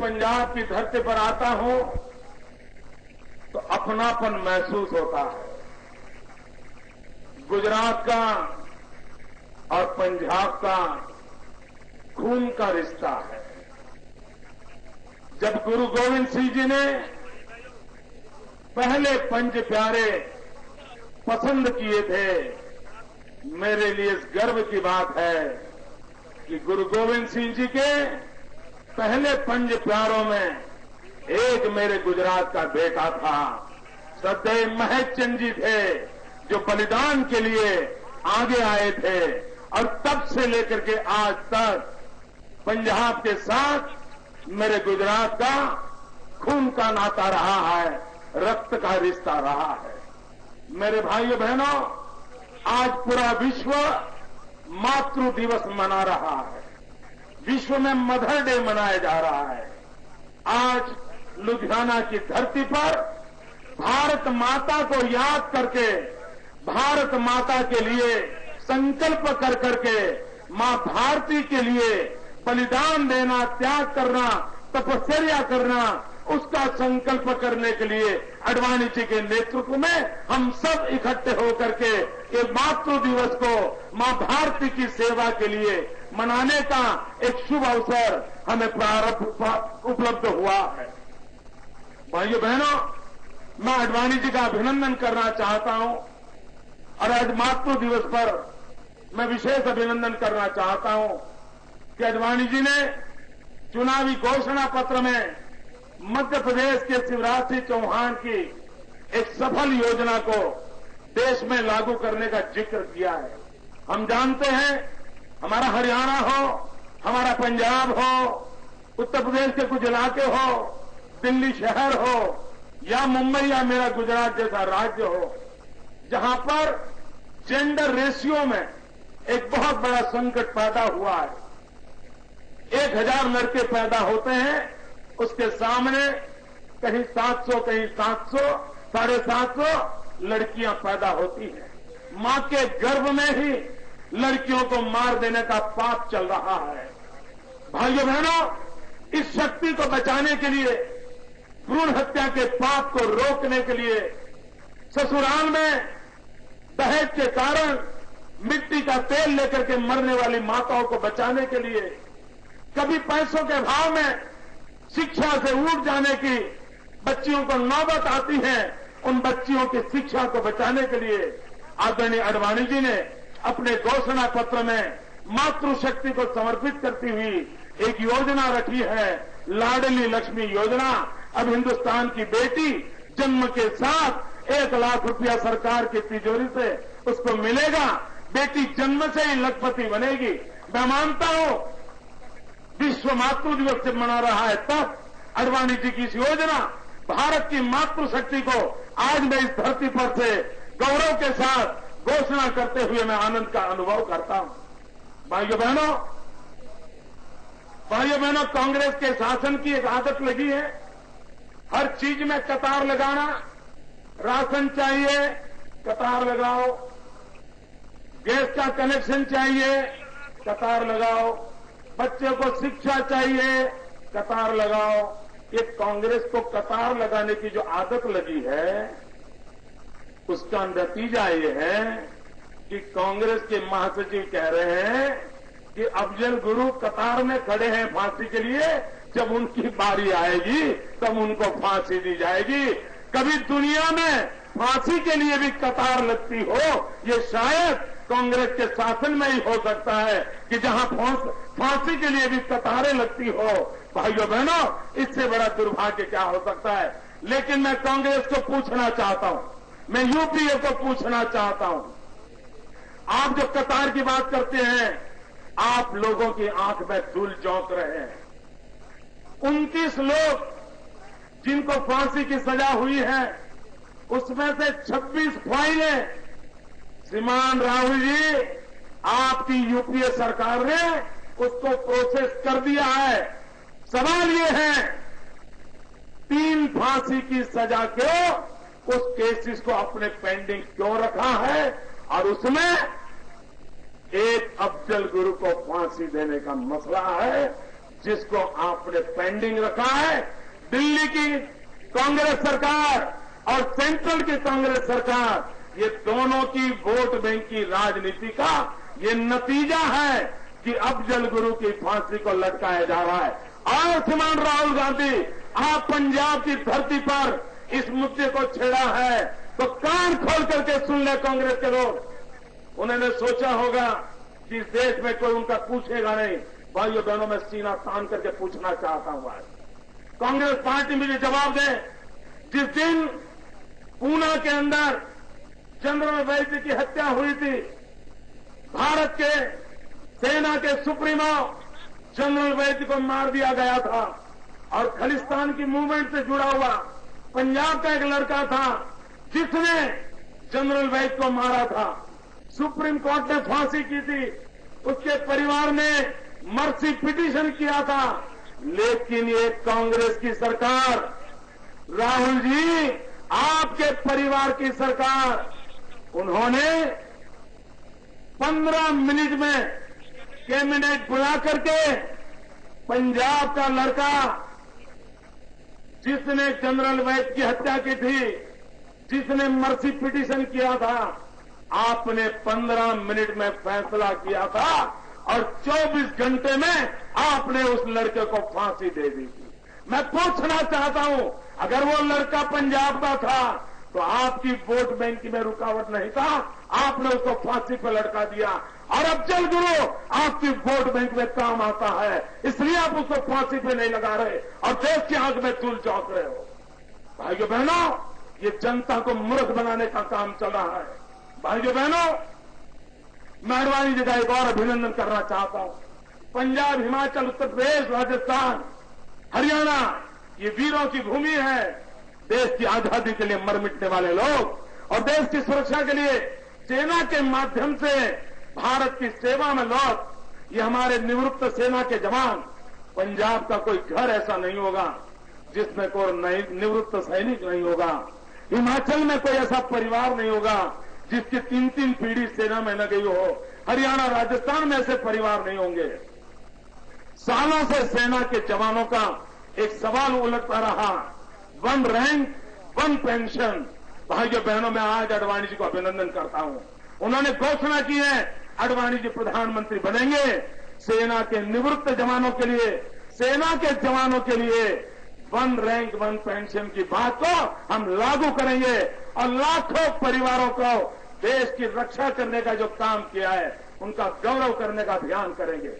पंजाब की धरती पर आता हूं तो अपनापन महसूस होता है। गुजरात का और पंजाब का खून का रिश्ता है। जब गुरु गोविंद सिंह जी ने पहले पंच प्यारे पसंद किए थे, मेरे लिए इस गर्व की बात है कि गुरु गोविंद सिंह जी के पहले पंच प्यारों में एक मेरे गुजरात का बेटा था। श्रद्धेय महक चंद जी थे जो बलिदान के लिए आगे आए थे और तब से लेकर के आज तक पंजाब के साथ मेरे गुजरात का खून का नाता रहा है, रक्त का रिश्ता रहा है। मेरे भाइयों बहनों, आज पूरा विश्व मातृ दिवस मना रहा है। विश्व में मदर डे मनाया जा रहा है। आज लुधियाना की धरती पर भारत माता को याद करके, भारत माता के लिए संकल्प कर करके, मां भारती के लिए बलिदान देना, त्याग करना, तपस्या करना, उसका संकल्प करने के लिए आडवाणी जी के नेतृत्व में हम सब इकट्ठे होकर के एक मातृ दिवस को मां भारती की सेवा के लिए मनाने का एक शुभ अवसर हमें उपलब्ध हुआ है। भाइयों बहनों, मैं आडवाणी जी का अभिनंदन करना चाहता हूं और आज मातृ दिवस पर मैं विशेष अभिनंदन करना चाहता हूं कि आडवाणी जी ने चुनावी घोषणा पत्र में मध्य प्रदेश के शिवराज सिंह चौहान की एक सफल योजना को देश में लागू करने का जिक्र किया है। हम जानते हैं, हमारा हरियाणा हो, हमारा पंजाब हो, उत्तर प्रदेश के कुछ इलाके हो, दिल्ली शहर हो या मुंबई या मेरा गुजरात जैसा राज्य हो, जहां पर जेंडर रेशियो में एक बहुत बड़ा संकट पैदा हुआ है। 1000 लड़के पैदा होते हैं, उसके सामने कहीं 700, कहीं 700, 750 लड़कियां पैदा होती हैं। मां के गर्भ में ही लड़कियों को मार देने का पाप चल रहा है। भाइयों बहनों, इस शक्ति को बचाने के लिए, भ्रूण हत्या के पाप को रोकने के लिए, ससुराल में दहेज के कारण मिट्टी का तेल लेकर के मरने वाली माताओं को बचाने के लिए, कभी पैसों के भाव में शिक्षा से उठ जाने की बच्चियों को नौबत आती है, उन बच्चियों की शिक्षा को बचाने के लिए आदरणीय आडवाणी जी ने अपने घोषणा पत्र में मातृशक्ति को समर्पित करती हुई एक योजना रखी है, लाडली लक्ष्मी योजना। अब हिंदुस्तान की बेटी जन्म के साथ 1 लाख रुपया सरकार की तिजोरी से उसको मिलेगा। बेटी जन्म से ही लखपति बनेगी। मैं मानता हूं विश्व मातृ दिवस जब मना रहा है, तब आडवाणी जी की इस योजना, भारत की मातृशक्ति को आज मैं इस धरती पर से गौरव के साथ घोषणा करते हुए मैं आनंद का अनुभव करता हूं। भाइयों बहनों, कांग्रेस के शासन की एक आदत लगी है, हर चीज में कतार लगाना। राशन चाहिए, कतार लगाओ। गैस का कनेक्शन चाहिए, कतार लगाओ। बच्चे को शिक्षा चाहिए, कतार लगाओ। ये कांग्रेस को कतार लगाने की जो आदत लगी है, उसका नतीजा ये है कि कांग्रेस के महासचिव कह रहे हैं कि अफजल गुरु कतार में खड़े हैं फांसी के लिए, जब उनकी बारी आएगी तब उनको फांसी दी जाएगी। कभी दुनिया में फांसी के लिए भी कतार लगती हो, ये शायद कांग्रेस के शासन में ही हो सकता है कि जहां फांसी के लिए भी कतारें लगती हो। भाइयों बहनों, इससे बड़ा दुर्भाग्य क्या हो सकता है। लेकिन मैं कांग्रेस को पूछना चाहता हूं, मैं यूपीए को पूछना चाहता हूं, आप जो कतार की बात करते हैं, आप लोगों की आंख में धूल झोंक रहे हैं। 29 लोग जिनको फांसी की सजा हुई है, उसमें से 26 फाइलें श्रीमान राहुल जी, आपकी यूपीए सरकार ने उसको प्रोसेस कर दिया है। सवाल ये है, 3 फांसी की सजा क्यों, उस केसेस को अपने पेंडिंग क्यों रखा है, और उसमें एक अफजल गुरु को फांसी देने का मसला है। जिसको आपने पेंडिंग रखा है, दिल्ली की कांग्रेस सरकार और सेंट्रल की कांग्रेस सरकार, ये दोनों की वोट बैंक की राजनीति का ये नतीजा है कि अफजल गुरु की फांसी को लटकाया जा रहा है। और श्रीमान राहुल गांधी, आप पंजाब की धरती पर इस मुद्दे को छेड़ा है तो कान खोल करके सुन ले कांग्रेस के लोग। उन्होंने सोचा होगा कि इस देश में कोई उनका पूछेगा नहीं। भाइयों बहनों, मैं सीना तान करके पूछना चाहता हूं आज कांग्रेस पार्टी मुझे जवाब दे। जिस दिन पूना के अंदर जनरल वैद्य की हत्या हुई थी, भारत के सेना के सुप्रीमो जनरल वैद्य को मार दिया गया था और खालिस्तान की मूवमेंट से जुड़ा हुआ पंजाब का एक लड़का था जिसने जनरल वैद्य को मारा था। सुप्रीम कोर्ट ने फांसी की थी, उसके परिवार ने मर्सी पिटीशन किया था, लेकिन ये कांग्रेस की सरकार, राहुल जी आपके परिवार की सरकार, उन्होंने 15 मिनट में कैबिनेट बुला करके पंजाब का लड़का जिसने जनरल वैद्य की हत्या की थी, जिसने मर्सी पिटीशन किया था, आपने 15 मिनट में फैसला किया था और 24 घंटे में आपने उस लड़के को फांसी दे दी थी। मैं पूछना चाहता हूं, अगर वो लड़का पंजाब का था तो आपकी वोट बैंक में रुकावट नहीं था, आपने उसको फांसी पर लटका दिया। और अफजल गुरु आपकी वोट बैंक में काम आता है, इसलिए आप उसको फांसी पे नहीं लगा रहे और देश की आंख में धूल झोंक रहे हो। भाइयों बहनों, ये जनता को मूर्ख बनाने का काम चल रहा है। भाइयों बहनों, मैं अडवाणी जी का एक और अभिनंदन करना चाहता हूं। पंजाब, हिमाचल, उत्तर प्रदेश, राजस्थान, हरियाणा, ये वीरों की भूमि है। देश की आजादी के लिए मर मिटने वाले लोग और देश की सुरक्षा के लिए सेना के माध्यम से भारत की सेवा में लौट, ये हमारे निवृत्त सेना के जवान। पंजाब का कोई घर ऐसा नहीं होगा जिसमें कोई निवृत्त सैनिक नहीं होगा। हिमाचल में कोई ऐसा परिवार नहीं होगा जिसकी 3-3 पीढ़ी सेना में न गई हो। हरियाणा, राजस्थान में ऐसे परिवार नहीं होंगे। सालों से सेना के जवानों का एक सवाल उलटता रहा, 1 रैंक 1 पेंशन। भाइयों बहनों, मैं आज अडवाणी जी को अभिनंदन करता हूं। उन्होंने घोषणा की है अडवाणी जी प्रधानमंत्री बनेंगे। सेना के निवृत्त जवानों के लिए, सेना के जवानों के लिए 1 रैंक 1 पेंशन की बात को हम लागू करेंगे और लाखों परिवारों को देश की रक्षा करने का जो काम किया है उनका गौरव करने का अभियान करेंगे।